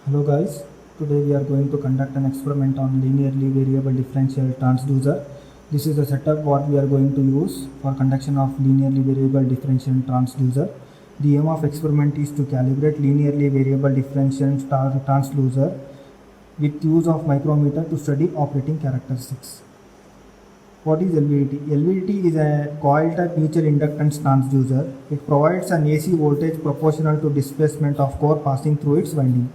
Hello guys, today we are going to conduct an experiment on linearly variable differential transducer. This is the setup what we are going to use for conduction of linearly variable differential transducer. The aim of experiment is to calibrate linearly variable differential transducer with use of micrometer to study operating characteristics. What is LVDT? LVDT is a coil type mutual inductance transducer. It provides an AC voltage proportional to displacement of core passing through its winding.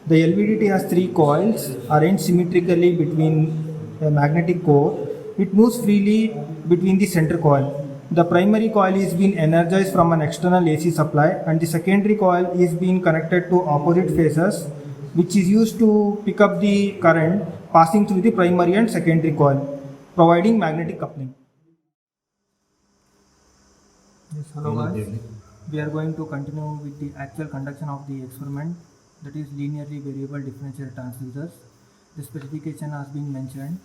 The LVDT has three coils arranged symmetrically between a magnetic core. It moves freely between the center coil. The primary coil is being energized from an external AC supply, and the secondary coil is being connected to opposite phases, which is used to pick up the current passing through the primary and secondary coil, providing magnetic coupling. Yes, hello guys. We are going to continue with the actual conduction of the experiment, that is linearly variable differential transducers. The specification has been mentioned.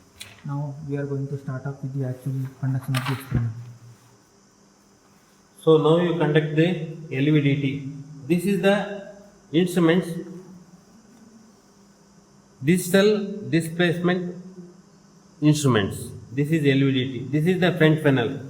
Now we are going to start up with the actual conduction of the experiment. So now you conduct the LVDT. This is the instruments digital displacement instruments. This is LVDT. This is the front panel.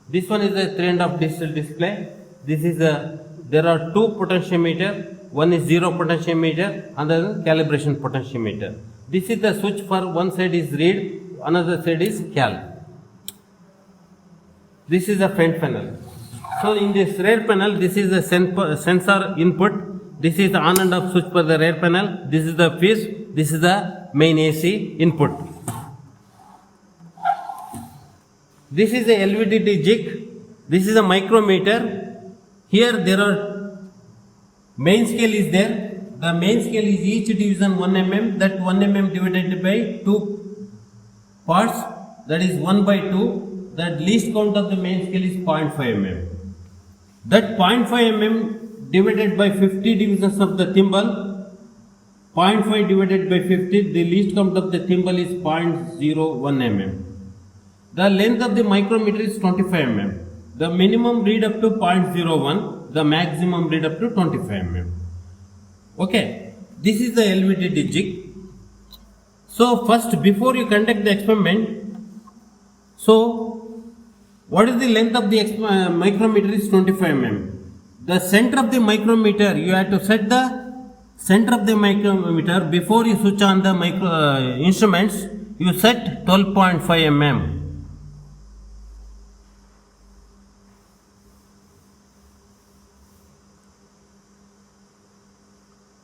This one is the trend of digital display. This is there are two potentiometer. One is zero potentiometer, another calibration potentiometer. This is the switch for one side is read, another side is cal. This is the front panel. So in this rear panel, this is the sensor input. This is the on and off switch for the rear panel. This is the fuse. This is the main AC input. This is a LVDT jig. This is a micrometer. Here there are main scale is there. The main scale is each division 1 mm. That 1 mm divided by 2 parts. That is 1 by 2. The least count of the main scale is 0.5 mm. That 0.5 mm divided by 50 divisions of the thimble. 0.5 divided by 50. The least count of the thimble is 0.01 mm. The length of the micrometer is 25 mm. The minimum read up to 0.01. The maximum read up to 25 mm. Okay, this is the LVDT jig. So first, before you conduct the experiment, so what is the length of the micrometer is 25 mm. The center of the micrometer, you have to set the center of the micrometer before you switch on the instruments. You set 12.5 mm.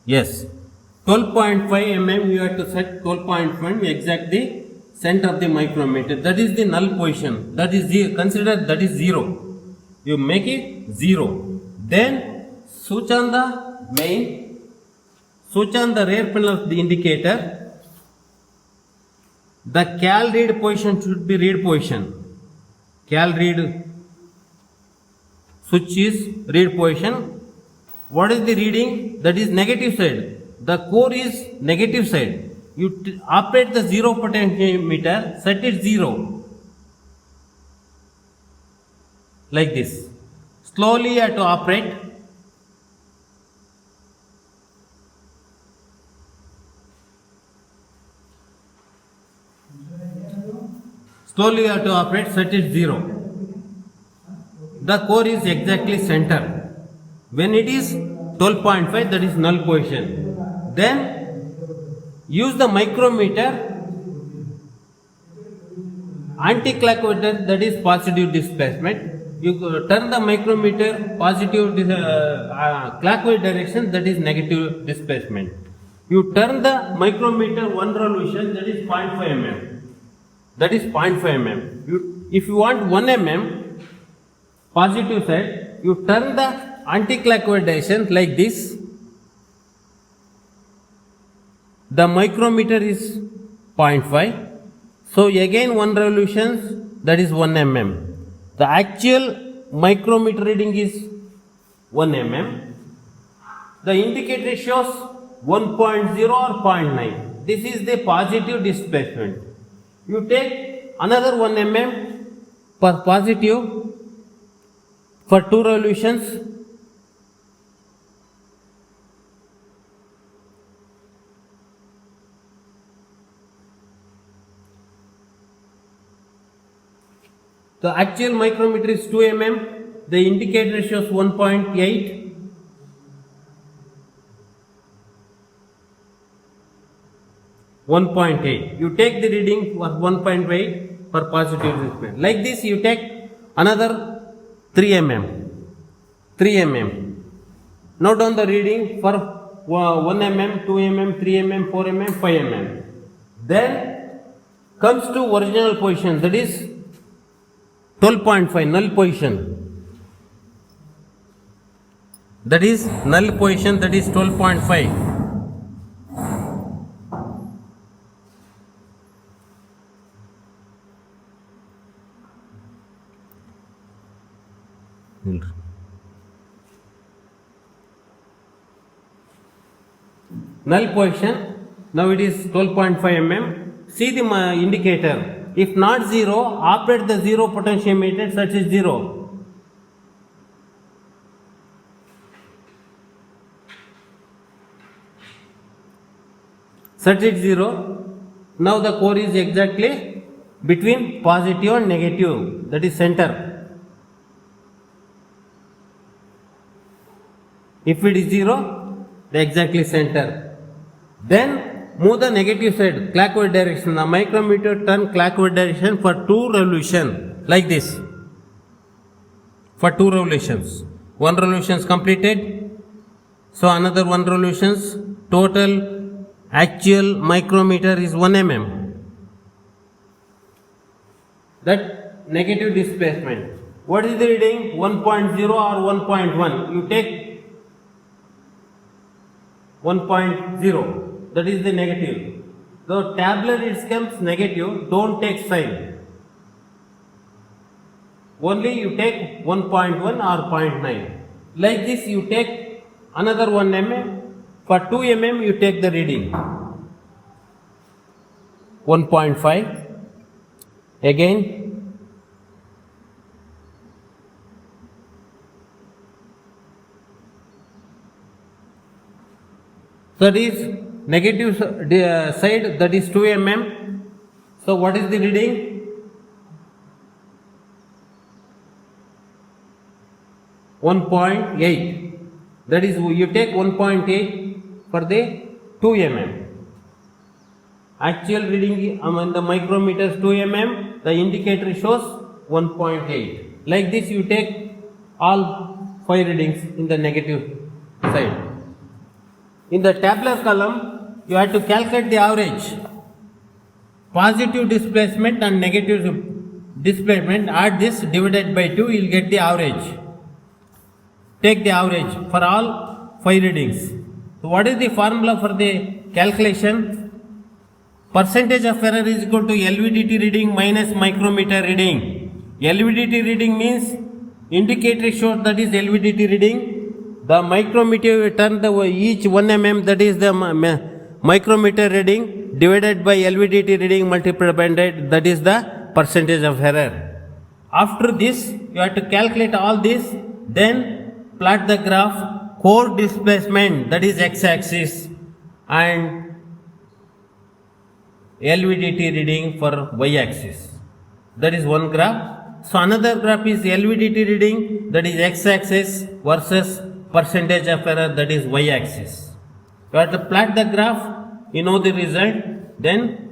Yes, 12.5 mm you have to set 12.5 exact the center of the micrometer. That is the null position. That is consider that is 0. You make it 0. Then switch on the main, switch on the rear panel of the indicator. The cal read position should be read position. Cal read switch is read position. What is the reading? That is negative side. The core is negative side. You operate the 0 potentiometer, set it 0. Like this. Slowly you have to operate. Slowly you have to operate, set it 0. The core is exactly center. When it is 12.5, that is null position. Then use the micrometer anti-clockwise, that is positive displacement. You turn the micrometer positive clockwise direction, that is negative displacement. You turn the micrometer one revolution, that is 0.5 mm. That is 0.5 mm. If you want 1 mm positive side, you turn the anti-clockwise direction like this. The micrometer is 0.5. So again one revolution, that is 1 mm. The actual micrometer reading is 1 mm. The indicator shows 1.0 or 0.9. This is the positive displacement. You take another 1 mm for positive for 2 revolutions. The actual micrometer is 2 mm. The indicator shows 1.8. You take the reading for 1.8 for positive displacement. Like this, you take another 3 mm. Note down the reading for 1 mm, 2 mm, 3 mm, 4 mm, 5 mm. Then comes to original position, that is 12.5, null position. That is null position, that is 12.5. Null position, now it is 12.5 mm. See the indicator. If not 0, operate the 0 potentiometer, such is 0. Set it 0. Now the core is exactly between positive and negative, that is center. If it is 0, the exactly center. Then move the negative side clockwise direction. The micrometer turn clockwise direction for 2 revolutions, like this. For 2 revolutions. 1 revolution is completed. So another 1 revolutions. Total actual micrometer is 1 mm. That negative displacement. What is the reading? 1.0 or 1.1. You take 1.0. That is the negative. The tabular it comes negative, don't take sign. Only you take 1.1 or 0.9. Like this you take another 1 mm. For 2 mm you take the reading. 1.5. Again. That is negative side, that is 2 mm. So what is the reading? 1.8. That is, you take 1.8 for the 2 mm. Actual reading on the micrometer is 2 mm. The indicator shows 1.8. Like this you take all 5 readings in the negative side. In the tabular column, you have to calculate the average. Positive displacement and negative displacement, add this divided by 2, you will get the average. Take the average for all 5 readings. So what is the formula for the calculation? Percentage of error is equal to LVDT reading minus micrometer reading. LVDT reading means indicator shows, that is LVDT reading. The micrometer will turn the each 1 mm, that is the micrometer reading, divided by LVDT reading multiplied by 100, that is the percentage of error. After this, you have to calculate all this, then plot the graph, core displacement, that is x-axis, and LVDT reading for y-axis. That is one graph. So another graph is LVDT reading, that is x-axis versus percentage of error, that is y-axis. You have to plot the graph, you know the result, then